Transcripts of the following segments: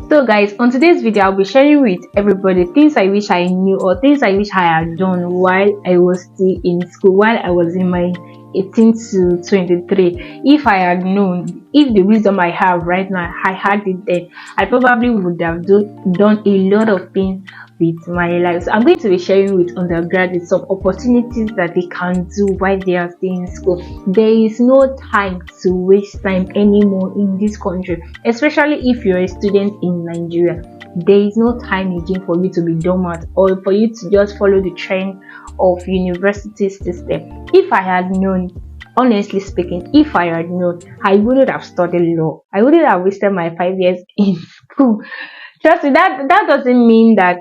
So guys, on today's video I'll be sharing with everybody things I wish I knew or things I wish I had done while I was still in school, while I was in my 18 to 23. If I had known, if the wisdom I have right now I had it then, I probably would have done a lot of things with my life. So I'm going to be sharing with undergraduates some opportunities that they can do while they are still in school. There is no time to waste time anymore in this country, especially if you're a student in Nigeria. There is no time again for you to be dormant or for you to just follow the trend of university system. If I had known, honestly speaking, if I had known, I wouldn't have studied law. I wouldn't have wasted my 5 years in school. Trust me, that doesn't mean that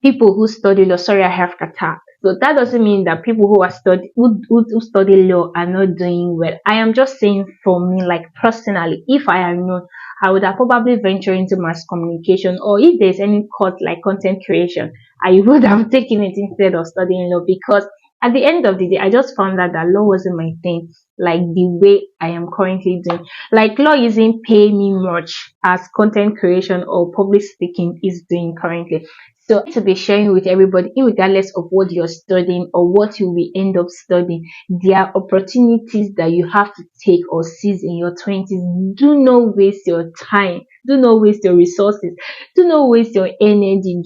people who study law, sorry, I have kata. So that doesn't mean that people who are who study law are not doing well. I am just saying for me, like personally, if I had known, I would have probably ventured into mass communication, or if there's any course like content creation, I would have taken it instead of studying law, because at the end of the day, I just found out that law wasn't my thing, like the way I am currently doing. Like law isn't paying me much as content creation or public speaking is doing currently. So to be sharing with everybody, regardless of what you're studying or what you will end up studying, there are opportunities that you have to take or seize in your 20s. Do not waste your time. Do not waste your resources. Do not waste your energy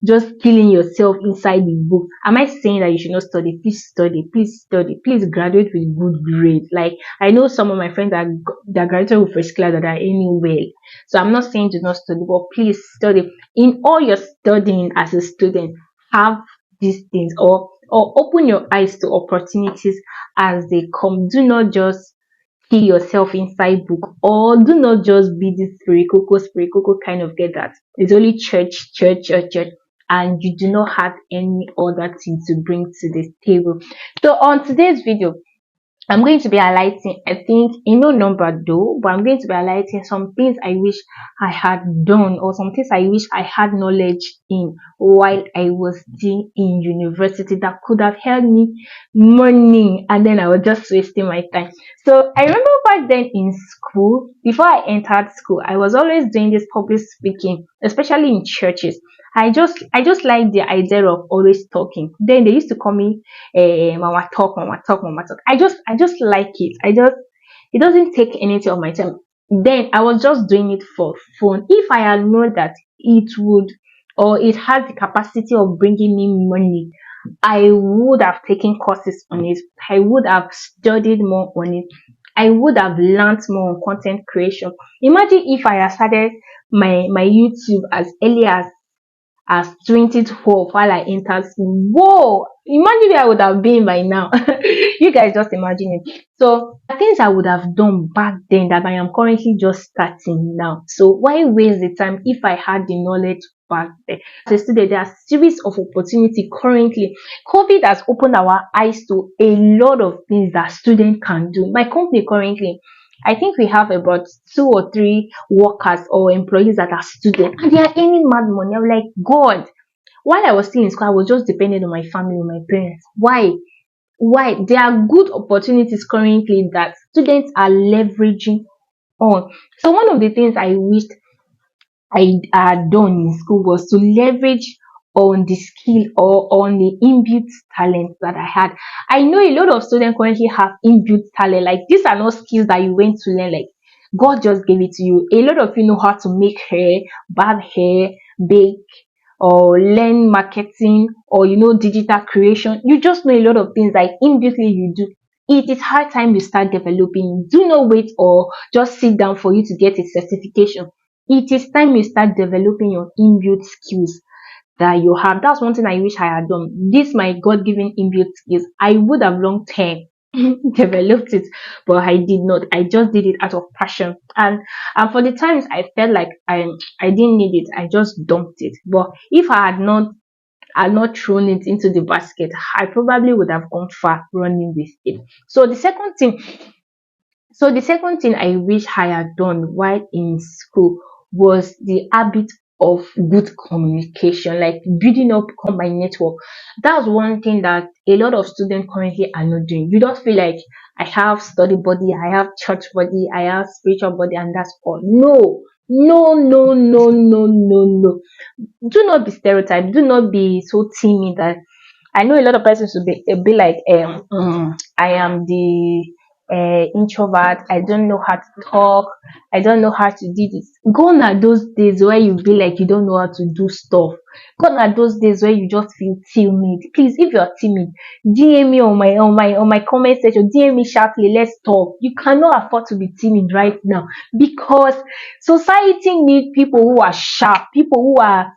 just killing yourself inside the book. Am I saying that you should not study? Please study. Please study. Please graduate with good grades. Like I know some of my friends that graduated with first class that are anyway. So I'm not saying do not study, but please study. In all your studying as a student, have these things or open your eyes to opportunities as they come. Do not just kill yourself inside book, or do not just be this spiritual kind of get that it's only church, and you do not have any other thing to bring to the table. So on today's video, I'm going to be highlighting, I think, no number though, but I'm going to be highlighting some things I wish I had done, or some things I wish I had knowledge in while I was still in university that could have helped me money, and then I was just wasting my time. So I remember back then in school, before I entered school, I was always doing this public speaking, especially in churches. I just like the idea of always talking. Then they used to call me mama talk, mama talk, mama talk. I just like it. It doesn't take anything of my time. Then I was just doing it for fun. If I had known that it would, or it has the capacity of bringing me money, I would have taken courses on it. I would have studied more on it. I would have learned more on content creation. Imagine if I had started my YouTube as early as 2012 while I entered school. Whoa! Imagine where I would have been by now. You guys just imagine it. So things I would have done back then that I am currently just starting now. So why waste the time if I had the knowledge back then? As a student, there are series of opportunity currently. COVID has opened our eyes to a lot of things that students can do. My company currently, I think we have about 2 or 3 workers or employees that are students, and they are earning mad money. I'm like, God, while I was still in school, I was just dependent on my family, on my parents. Why? Why? There are good opportunities currently that students are leveraging on. So one of the things I wished I had done in school was to leverage on the skill or on the inbuilt talent that I had. I know a lot of students currently have inbuilt talent. Like these are not skills that you went to learn. Like God just gave it to you. A lot of you know how to make hair, barb hair, bake, or learn marketing, or digital creation. You just know a lot of things like inbuiltly you do. It is high time you start developing. Do not wait or just sit down for you to get a certification. It is time you start developing your inbuilt skills that you have. That's one thing I wish I had done. This my God-given inbuilt skills. I would have long term developed it, but I did not. I just did it out of passion. And for the times I felt like I didn't need it, I just dumped it. But if I had not thrown it into the basket, I probably would have gone far running with it. So the second thing I wish I had done while in school was the habit of good communication, like building up on my network. That's one thing that a lot of students currently are not doing. You don't feel like I have study body, I have church body, I have spiritual body, and that's all. No, No, no, no, no, no, no. Do not be stereotyped. Do not be so timid that I know a lot of persons will be like, I am the introvert. I don't know how to talk. I don't know how to do this. Gone are those days where you be like you don't know how to do stuff. Gone are those days where you just feel timid. Please, if you're timid, DM me on my comment section. DM me sharply. Let's talk. You cannot afford to be timid right now because society need people who are sharp, people who are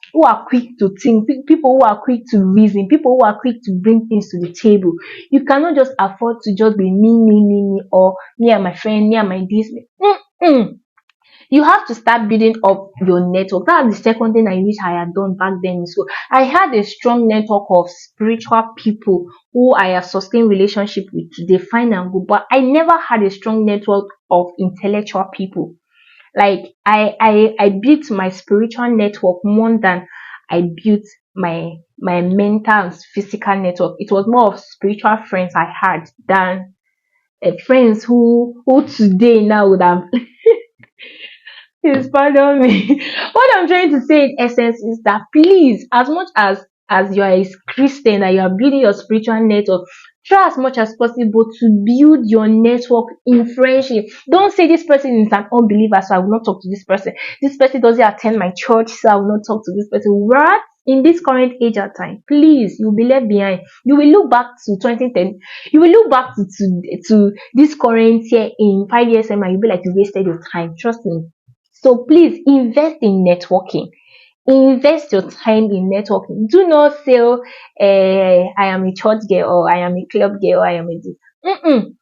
quick to think, people who are quick to reason, people who are quick to bring things to the table. You cannot just afford to just be me, or me and my friend, me and my this. Mm-mm. You have to start building up your network. That's the second thing I wish I had done back then in school. I had a strong network of spiritual people who I have sustained relationship with today, fine and good. But I never had a strong network of intellectual people. Like I built my spiritual network more than I built my mental and physical network. It was more of spiritual friends I had than friends who today now would have. Please pardon me. What I'm trying to say in essence is that please, as much as you are a Christian and you are building your spiritual network, try as much as possible to build your network in friendship. Don't say this person is an unbeliever, so I will not talk to this person. This person doesn't attend my church, so I will not talk to this person. What? In this current age at time, please, you'll be left behind. You will look back to 2010. You will look back to this current year in 5 years time, and you'll be like you wasted your time. Trust me. So please invest in networking. Invest your time in networking. Do not say, oh, I am a church girl or I am a club girl or I am a this. Mm-mm.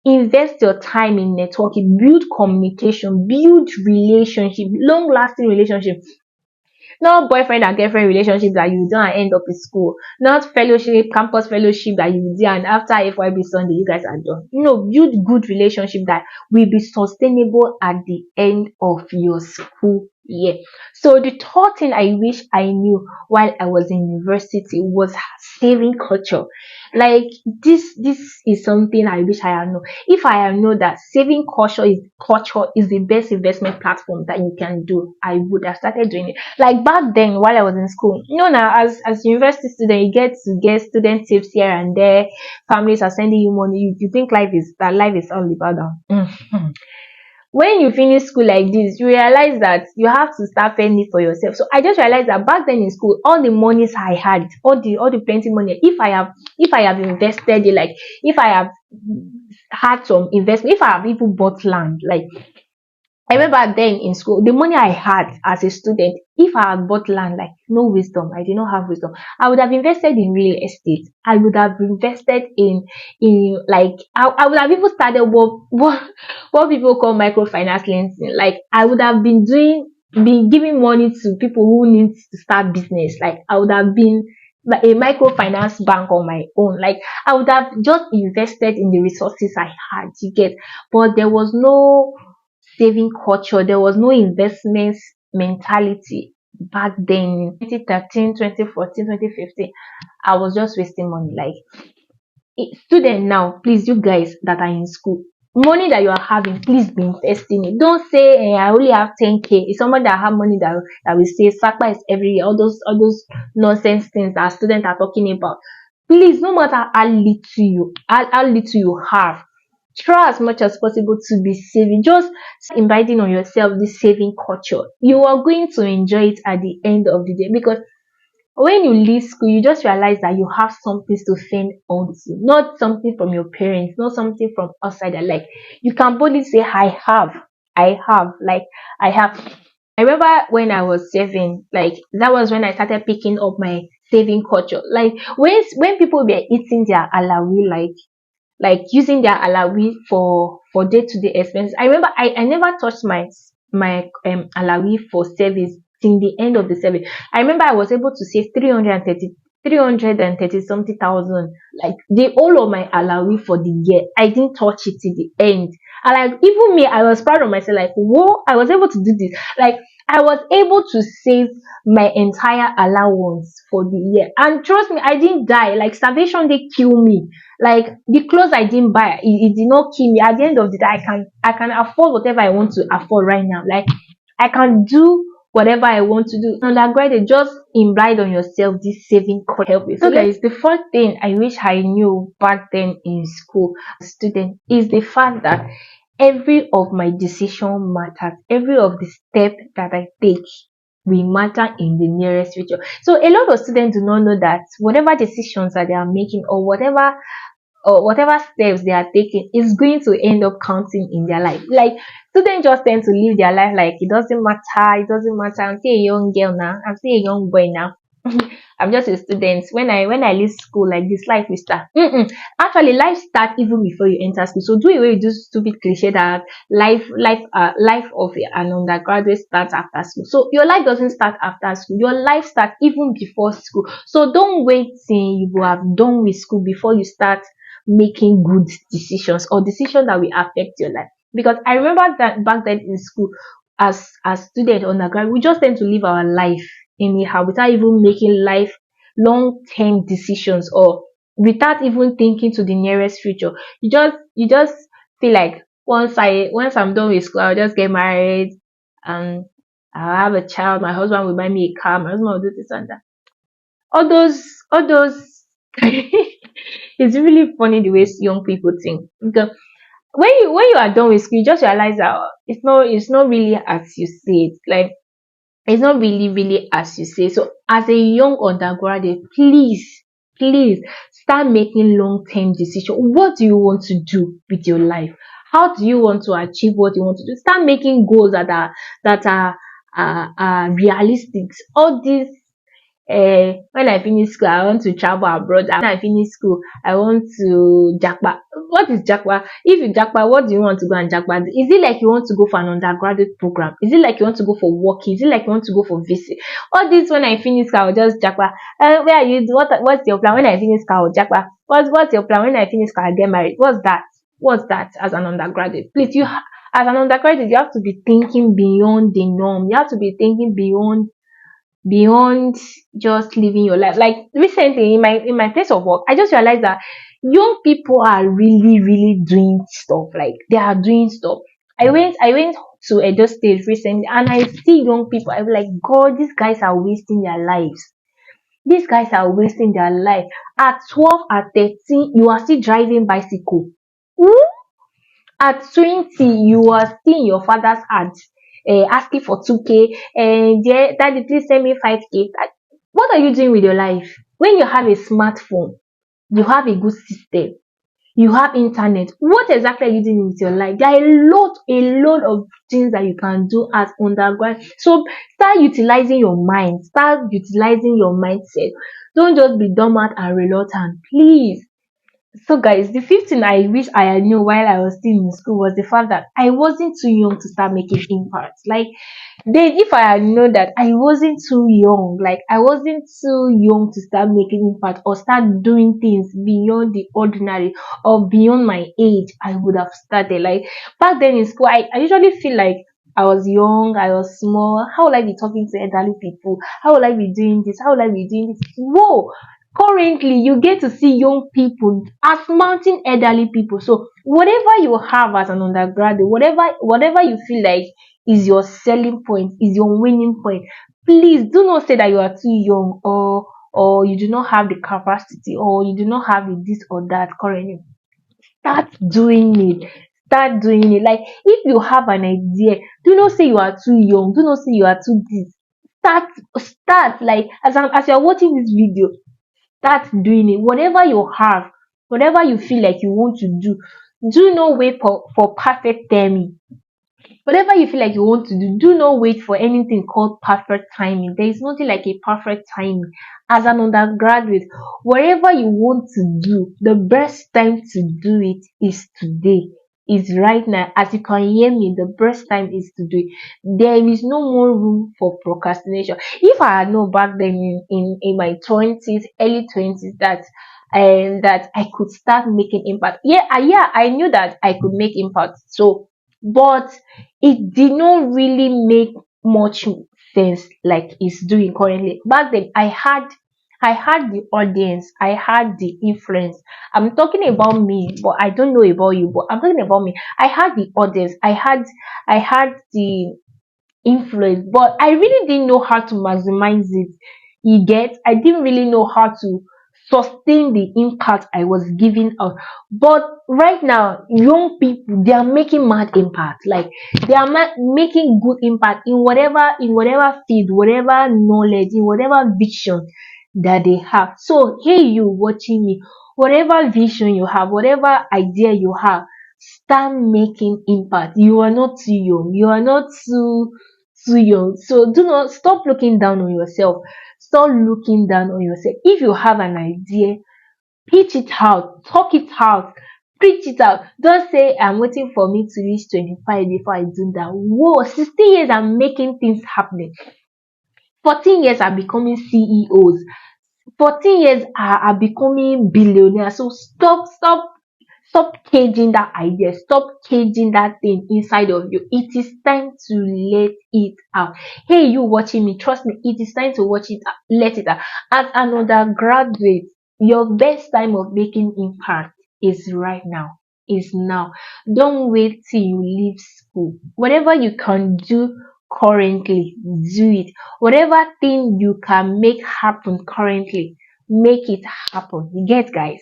Invest your time in networking. Build communication. Build relationship. Long lasting relationship. Not boyfriend and girlfriend relationship that you do and end up in school. Not fellowship, campus fellowship that you do and after FYB Sunday you guys are done. No, build good relationship that will be sustainable at the end of your school year. So the third thing I wish I knew while I was in university was saving culture. Like this is something I wish I had known. If I had known that saving culture is the best investment platform that you can do, I would have started doing it. Like back then while I was in school, now as university student, you get to get student tips here and there, families are sending you money, you think life is all about that. When you finish school like this, you realize that you have to start paying it for yourself. So I just realized that back then in school, all the monies I had, all the plenty money, if I have invested it, like if I have had some investment, if I have even bought land, like I remember then in school, the money I had as a student, if I had bought land, like no wisdom, I did not have wisdom, I would have invested in real estate. I would have invested in like I would have even started what people call microfinance lending. Like I would have been giving money to people who need to start business. Like I would have been like a microfinance bank on my own. Like I would have just invested in the resources I had, you get, but there was no saving culture. There was no investment mentality back then. 2013, 2014, 2015. I was just wasting money. Like student now, please, you guys that are in school, money that you are having, please be investing it. Don't say I only have 10K. It's someone that have money that will say SACPA is every year. All those nonsense things that students are talking about. Please, no matter how little you have, try as much as possible to be saving. Just inviting on yourself this saving culture. You are going to enjoy it at the end of the day because when you leave school, you just realize that you have something to fend on to, not something from your parents, not something from outside. That like you can boldly say, I have. I remember when I was saving, like that was when I started picking up my saving culture. Like when people were eating their alawi, like using their alawi for day-to-day expenses. I remember I never touched my alawi for service till the end of the service. I remember I was able to save 330 something thousand, like the whole of my alawi for the year. I didn't touch it till the end. And like even me, I was proud of myself, like whoa, I was able to do this. Like I was able to save my entire allowance for the year. And trust me, I didn't die. Like starvation did kill me. Like the clothes I didn't buy, it did not kill me. At the end of the day, I can afford whatever I want to afford right now. Like I can do whatever I want to do. Undergraduate, just imbibe on yourself this saving culture help you. So guys, the first thing I wish I knew back then in school as a student is the fact that every of my decision matters. Every of the step that I take will matter in the nearest future. So a lot of students do not know that whatever decisions that they are making, or whatever steps they are taking is going to end up counting in their life. Like students just tend to live their life like it doesn't matter, it doesn't matter. I'm still a young girl now, I'm still a young boy now. I'm just a student. When I leave school like this, life will start. Actually, life start even before you enter school. So do away with this stupid cliche that life of an undergraduate starts after school. So your life doesn't start after school. Your life starts even before school. So don't wait till you have done with school before you start making good decisions or decisions that will affect your life. Because I remember that back then in school, as student undergrad, we just tend to live our life anyhow without even making life long term decisions, or without even thinking to the nearest future. You just feel like once I'm done with school, I'll just get married and I'll have a child, my husband will buy me a car, my husband will do this and that. All those it's really funny the way young people think. Because when you are done with school, you just realize that it's not really as you say it. Like it's not really as you say. So as a young undergraduate, please start making long-term decisions. What do you want to do with your life? How do you want to achieve what you want to do? Start making goals that are realistic. All these when I finish school, I want to travel abroad. When I finish school, I want to jackpot. What is jackpot? If you jackpot, what do you want to go and jackpot? Is it like you want to go for an undergraduate program? Is it like you want to go for work? Is it like you want to go for visit? All this when I finish school, I'll just jackpot. Where are you? What's your plan? When I finish school, I'll jackpot. What's your plan? When I finish school, I'll get married. What's that? What's that as an undergraduate? Please, as an undergraduate, you have to be thinking beyond the norm. You have to be thinking beyond just living your life. Like recently in my place of work, I just realized that young people are really doing stuff. Like they are doing stuff. I went to Edo State recently and I see young people. I was like, God, these guys are wasting their lives. These guys are wasting their life. At 12, at 13, you are still driving bicycle. Hmm? At 20, you are still in your father's hands, asking for 2K, and yeah, daddy, please send me 5K. What are you doing with your life? When you have a smartphone, you have a good system, you have internet. What exactly are you doing with your life? There are a lot of things that you can do as undergrad. So start utilizing your mind, start utilizing your mindset. Don't just be dormant and reluctant, please. So guys, the fifth thing I wish I had knew while I was still in school was the fact that I wasn't too young to start making impacts. Like then if I had known that I wasn't too young, like I wasn't too young to start making impact or start doing things beyond the ordinary or beyond my age, I would have started. Like back then in school, I usually feel like I was young, I was small. How will I be talking to elderly people? How will I be doing this? How will I be doing this? Whoa! Currently, you get to see young people as mounting elderly people. So whatever you have as an undergraduate, whatever you feel like is your selling point, is your winning point, please do not say that you are too young, or you do not have the capacity, or you do not have the this or that currently. Start doing it. Start doing it. Like if you have an idea, do not say you are too young, do not say you are too this. Start like as you're watching this video, start doing it. Whatever you have, whatever you feel like you want to do not wait for perfect timing. Whatever you feel like you want to do not wait for anything called perfect timing. There is nothing like a perfect timing. As an undergraduate, whatever you want to do, the best time to do it is today, is right now. As you can hear me, the best time is today. There is no more room for procrastination. If I had known back then in my 20s, early 20s, that I could start making impact. Yeah, I knew that I could make impact. So but it did not really make much sense like it's doing currently. Back then, I had the audience, I had the influence. I'm talking about me, but I don't know about you. But I'm talking about me. I had the audience, I had the influence, but I really didn't know how to maximize it. You get, I didn't really know how to sustain the impact I was giving out. But right now, young people, they are making mad impact. Like, they are making good impact in whatever field, whatever knowledge, in whatever vision that they have. So hey, you watching me, whatever vision you have, whatever idea you have, start making impact. You are not too young, you are not too young. So do not stop looking down on yourself. Stop looking down on yourself. If you have an idea, pitch it out, talk it out, preach it out. Don't say I'm waiting for me to reach 25 before I do that. Whoa, 60 years I'm making things happening. 14 years are becoming CEOs. 14 years are becoming billionaires. So stop caging that idea. Stop caging that thing inside of you. It is time to let it out. Hey, you watching me, trust me, it is time to watch it out, let it out. As an undergraduate, your best time of making impact is right now. Is now. Don't wait till you leave school. Whatever you can do currently, do it. Whatever thing you can make happen currently, make it happen. You get, guys?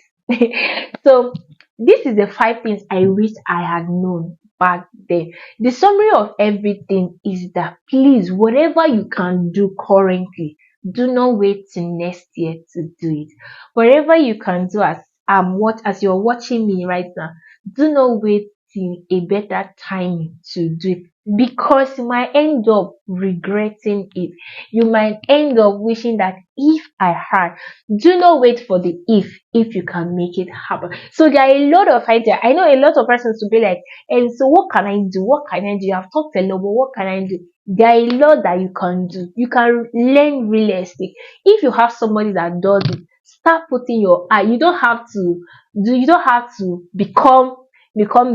So this is the five things I wish I had known back then. The summary of everything is that please, whatever you can do currently, do not wait till next year to do it. Whatever you can do as you're watching me right now, do not wait till a better time to do it, because you might end up regretting it. You might end up wishing that if I had. Do not wait for the if you can make it happen. So there are a lot of ideas. I know a lot of persons will be like, and so what can I do? What can I do? I've talked a lot, but what can I do? There are a lot that you can do. You can learn real estate. If you have somebody that does it, start putting your eye. You don't have to become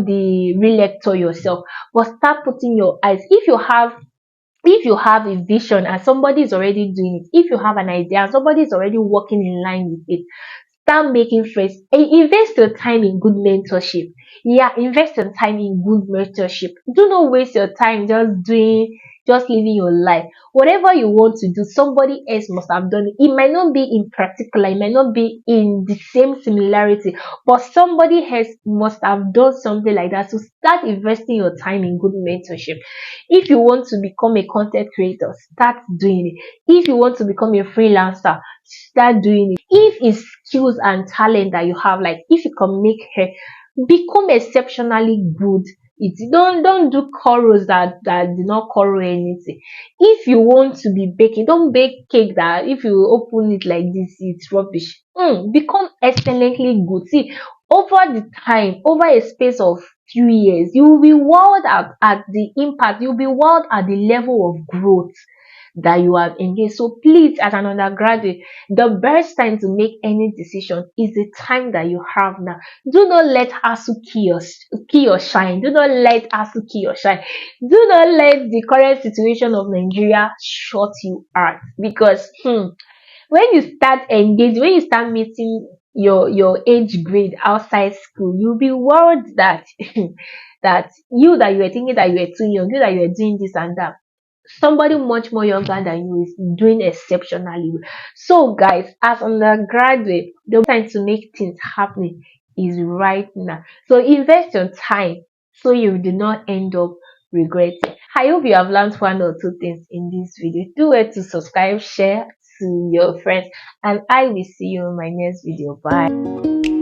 the realtor yourself, but start putting your eyes. If you have a vision and somebody is already doing it, if you have an idea and somebody is already working in line with it, start making friends. Invest your time in good mentorship. Yeah, invest your time in good mentorship. Do not waste your time just living your life. Whatever you want to do, somebody else must have done it. It might not be in particular, it might not be in the same similarity, but somebody else must have done something like that. So start investing your time in good mentorship. If you want to become a content creator, start doing it. If you want to become a freelancer, start doing it. If it's skills and talent that you have, like if you can make hair, become exceptionally good. Don't do chorus that do not chorus anything. If you want to be baking, don't bake cake that if you open it like this it's rubbish. Become excellently good. See, over the time, over a space of few years, you will be wowed at the impact. You'll be wowed at the level of growth that you have engaged. So please, as an undergraduate, the best time to make any decision is the time that you have now. Do not let ASU kill your shine. Do not let ASU kill your shine. Do not let the current situation of Nigeria shut you out, because when you start engaging, when you start meeting your age grade outside school, you'll be worried that that you were thinking that you were too young, you that you were doing this and that, somebody much more younger than you is doing exceptionally well. So guys, as undergraduate, the time to make things happen is right now. So invest your time so you do not end up regretting. I hope you have learned one or two things in this video. Do well to subscribe, share to your friends, and I will see you in my next video. Bye.